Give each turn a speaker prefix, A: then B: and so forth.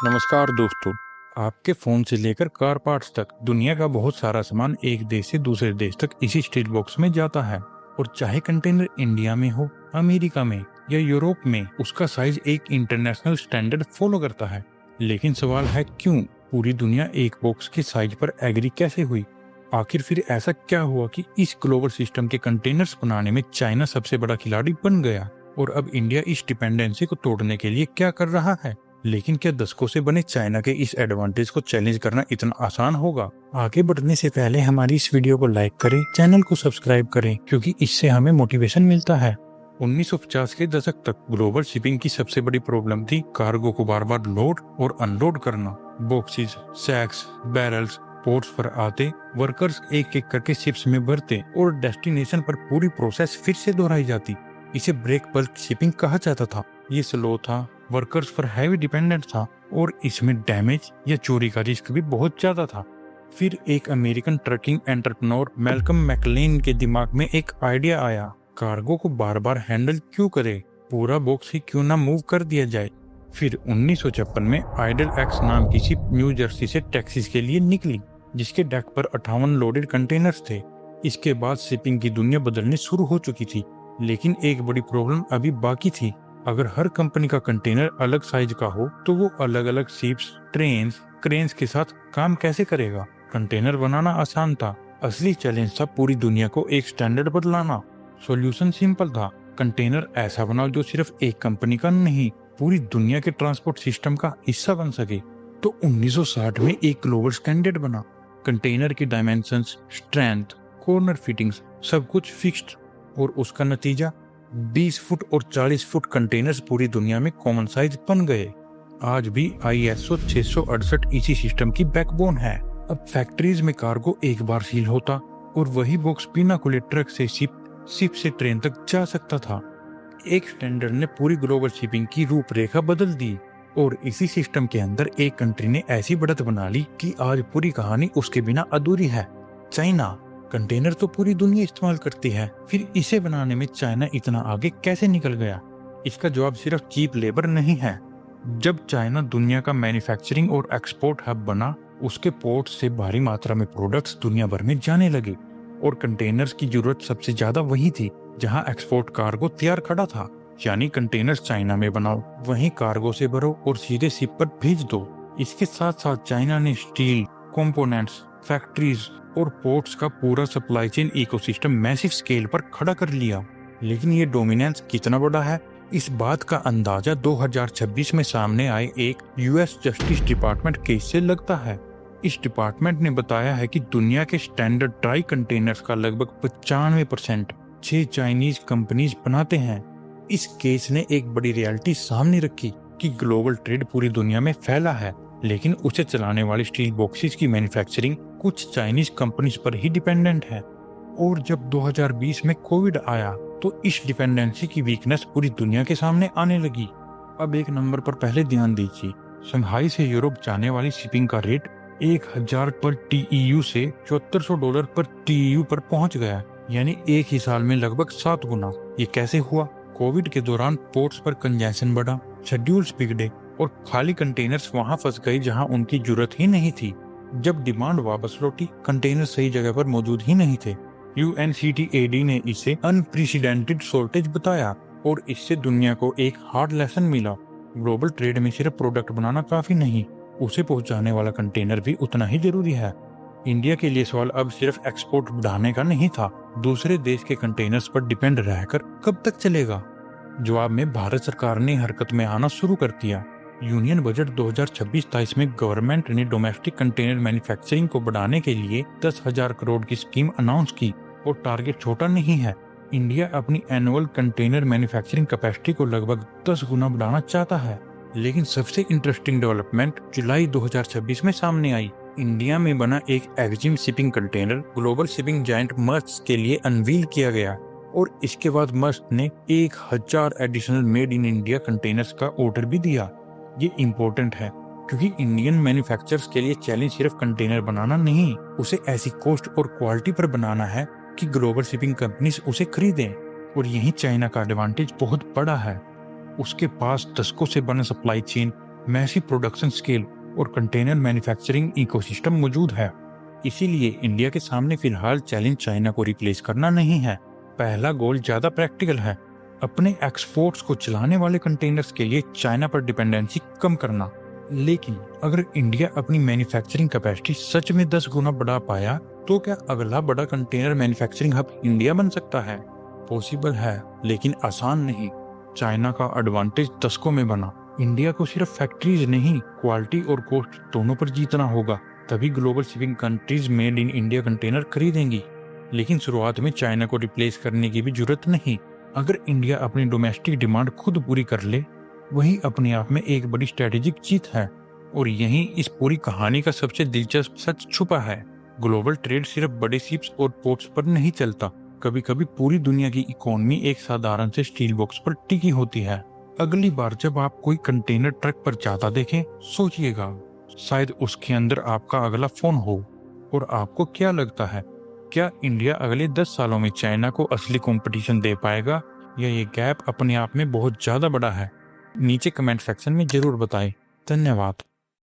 A: नमस्कार दोस्तों। आपके फोन से लेकर कार पार्ट्स तक दुनिया का बहुत सारा सामान एक देश से दूसरे देश तक इसी स्टील बॉक्स में जाता है। और चाहे कंटेनर इंडिया में हो, अमेरिका में या यूरोप में, उसका साइज एक इंटरनेशनल स्टैंडर्ड फॉलो करता है। लेकिन सवाल है, क्यों पूरी दुनिया एक बॉक्स के साइज पर एग्री कैसे हुई? आखिर फिर ऐसा क्या हुआ कि इस ग्लोबल सिस्टम के कंटेनर्स बनाने में चाइना सबसे बड़ा खिलाड़ी बन गया? और अब इंडिया इस डिपेंडेंसी को तोड़ने के लिए क्या कर रहा है? लेकिन क्या दशकों से बने चाइना के इस एडवांटेज को चैलेंज करना इतना आसान होगा? आगे बढ़ने से पहले हमारी इस वीडियो को लाइक करें, चैनल को सब्सक्राइब करें, क्योंकि इससे हमें मोटिवेशन मिलता है। 1950 के दशक तक ग्लोबल शिपिंग की सबसे बड़ी प्रॉब्लम थी कार्गो को बार बार लोड और अनलोड करना। बॉक्सेस, सैक्स, बैरल्स पोर्ट्स पर आते, वर्कर्स एक एक करके शिप्स में भरते और डेस्टिनेशन पर पूरी प्रोसेस फिर से दोहराई जाती। इसे ब्रेक बल्क शिपिंग कहा जाता था। ये स्लो था, वर्कर्स पर हैवी डिपेंडेंट था और इसमें डैमेज या चोरी का रिस्क भी बहुत ज्यादा था। फिर एक American trucking entrepreneur Malcolm McLean के दिमाग में एक आइडिया आया, कार्गो को बार बार हैंडल क्यों करे, पूरा बॉक्स ही क्यों ना मूव कर दिया जाए। फिर 1956 में आइडल एक्स नाम की शिप न्यू जर्सी से टेक्सास के लिए निकली, जिसके डेक पर 58 लोडेड कंटेनर्स थे। इसके बाद शिपिंग की दुनिया बदलने शुरू हो चुकी थी, लेकिन एक बड़ी प्रॉब्लम अभी बाकी थी। अगर हर कंपनी का कंटेनर अलग साइज का हो तो वो अलग अलग शिप्स, ट्रेन्स, क्रेन्स के साथ काम कैसे करेगा? कंटेनर बनाना आसान था, असली चैलेंज था पूरी दुनिया को एक स्टैंडर्ड पर लाना। सॉल्यूशन सिंपल था, कंटेनर ऐसा बनाओ जो सिर्फ एक कंपनी का नहीं, पूरी दुनिया के ट्रांसपोर्ट सिस्टम का हिस्सा बन सके। तो 1960 में एक ग्लोबल स्टैंडर्ड बना। कंटेनर की डायमेंशंस, स्ट्रेंथ, कॉर्नर फिटिंग्स सब कुछ फिक्स्ड, और उसका नतीजा 20 फुट और 40 फुट कंटेनर्स पूरी दुनिया में कॉमन साइज बन गए। आज भी ISO 668 इसी सिस्टम की बैकबोन है। अब फैक्ट्रीज में कार्गो एक बार सील होता और वही बॉक्स बिना खुले ट्रक से शिप से ट्रेन तक जा सकता था। एक स्टैंडर्ड ने पूरी ग्लोबल शिपिंग की रूपरेखा बदल दी, और इसी सिस्टम के अंदर एक कंट्री ने ऐसी बढ़त बना ली कि आज पूरी कहानी उसके बिना अधूरी है। चाइना। कंटेनर तो पूरी दुनिया इस्तेमाल करती है, फिर इसे बनाने में चाइना इतना आगे कैसे निकल गया? इसका जवाब सिर्फ चीप लेबर नहीं है। जब चाइना दुनिया का मैन्युफैक्चरिंग और एक्सपोर्ट हब बना, उसके पोर्ट से भारी मात्रा में प्रोडक्ट्स दुनिया भर में जाने लगे, और कंटेनर्स की जरूरत सबसे ज्यादा वही थी जहां एक्सपोर्ट कार्गो तैयार खड़ा था। यानी कंटेनर्स चाइना में बनाओ, वहीं कार्गो से भरो और सीधे शिप पर भेज दो। इसके साथ साथ चाइना ने स्टील, कंपोनेंट्स, फैक्ट्रीज और पोर्ट्स का पूरा supply chain ecosystem massive scale पर खड़ा कर लिया। लेकिन ये डोमिनेंस कितना बड़ा है, इस बात का अंदाजा 2026 में सामने आए एक US जस्टिस डिपार्टमेंट केस से लगता है। इस डिपार्टमेंट ने बताया है कि दुनिया के स्टैंडर्ड ड्राई कंटेनर्स का लगभग 95% 6 चाइनीज कंपनीज बनाते हैं। इस केस ने एक बड़ी रियलिटी सामने रखी कि ग्लोबल ट्रेड पूरी दुनिया में फैला है, लेकिन उसे चलाने वाली स्टील बॉक्सेस की मैन्युफैक्चरिंग कुछ चाइनीज कंपनीज पर ही डिपेंडेंट है। और जब 2020 में कोविड आया तो इस डिपेंडेंसी की वीकनेस पूरी दुनिया के सामने आने लगी। अब एक नंबर पर पहले ध्यान दीजिए, शंघाई से यूरोप जाने वाली शिपिंग का रेट 1000 पर TEU से $7400 पर TEU पर पहुंच गया, यानी एक ही साल में लगभग 7 गुना। ये कैसे हुआ? कोविड के दौरान पोर्ट्स पर कंजेशन बढ़ा, शेड्यूल्स बिगड़े और खाली कंटेनर्स वहां फंस गए जहां उनकी जरूरत ही नहीं थी। जब डिमांड वापस लौटी, कंटेनर सही जगह पर मौजूद ही नहीं थे। UNCTAD ने इसे अनप्रेसिडेंटेड शॉर्टेज बताया, और इससे दुनिया को एक हार्ड लेसन मिला। ग्लोबल ट्रेड में सिर्फ प्रोडक्ट बनाना काफी नहीं, उसे पहुंचाने वाला कंटेनर भी उतना ही जरूरी है। इंडिया के लिए सवाल अब सिर्फ एक्सपोर्ट बढ़ाने का नहीं था, दूसरे देश के कंटेनर्स पर डिपेंड रहकर कब तक चलेगा? जवाब में भारत सरकार ने हरकत में आना शुरू कर दिया। यूनियन बजट 2026-23 में गवर्नमेंट ने डोमेस्टिक कंटेनर मैन्युफैक्चरिंग को बढ़ाने के लिए 10,000 करोड़ की स्कीम अनाउंस की, और टारगेट छोटा नहीं है। इंडिया अपनी एनुअल कंटेनर मैन्युफैक्चरिंग कैपेसिटी को लगभग 10 गुना बढ़ाना चाहता है। लेकिन सबसे इंटरेस्टिंग डेवलपमेंट जुलाई 2026 में सामने आई। इंडिया में बना एक EXIM shipping container global shipping giant Maersk के लिए अनवील किया गया, और इसके बाद मर्स्क ने 1000 additional made in India containers का ऑर्डर भी दिया। ये इम्पोर्टेंट है क्योंकि इंडियन मैन्युफैक्चरर्स के लिए चैलेंज सिर्फ कंटेनर बनाना नहीं, उसे ऐसी कॉस्ट और क्वालिटी पर बनाना है कि ग्लोबल शिपिंग कंपनीज उसे खरीदें। और यही चाइना का एडवांटेज बहुत बड़ा है। उसके पास दशकों से बना supply chain, massive production scale और कंटेनर मैन्युफैक्चरिंग इकोसिस्टम मौजूद है। इसीलिए इंडिया के सामने फिलहाल चैलेंज चाइना को रिप्लेस करना नहीं है। पहला गोल ज्यादा प्रैक्टिकल है, अपने एक्सपोर्ट्स को चलाने वाले कंटेनर्स के लिए चाइना पर डिपेंडेंसी कम करना। लेकिन अगर इंडिया अपनी मैन्युफैक्चरिंग कैपेसिटी सच में 10 गुना बढ़ा पाया तो क्या अगला बड़ा कंटेनर मैन्युफैक्चरिंग हब इंडिया बन सकता है? पॉसिबल है, लेकिन आसान नहीं। चाइना का एडवांटेज दशकों में बना। इंडिया को सिर्फ फैक्ट्रीज नहीं, क्वालिटी और कॉस्ट दोनों पर जीतना होगा, तभी global shipping countries made in India container खरीदेंगी। लेकिन शुरुआत में चाइना को रिप्लेस करने की भी जरूरत नहीं। अगर इंडिया अपनी डोमेस्टिक डिमांड खुद पूरी कर ले, वही अपने आप में एक बड़ी स्ट्रेटेजिक जीत है। और यहीं इस पूरी कहानी का सबसे दिलचस्प सच छुपा है। ग्लोबल ट्रेड सिर्फ बड़े शिप्स और पोर्ट्स पर नहीं चलता, कभी कभी पूरी दुनिया की इकोनॉमी एक साधारण से स्टील बॉक्स पर टिकी होती है। अगली बार जब आप कोई कंटेनर ट्रक पर जाता देखें, सोचिएगा शायद उसके अंदर आपका अगला फोन हो। और आपको क्या लगता है, क्या इंडिया अगले 10 सालों में चाइना को असली कंपटीशन दे पाएगा, या ये गैप अपने आप में बहुत ज्यादा बड़ा है? नीचे कमेंट सेक्शन में जरूर बताएं। धन्यवाद।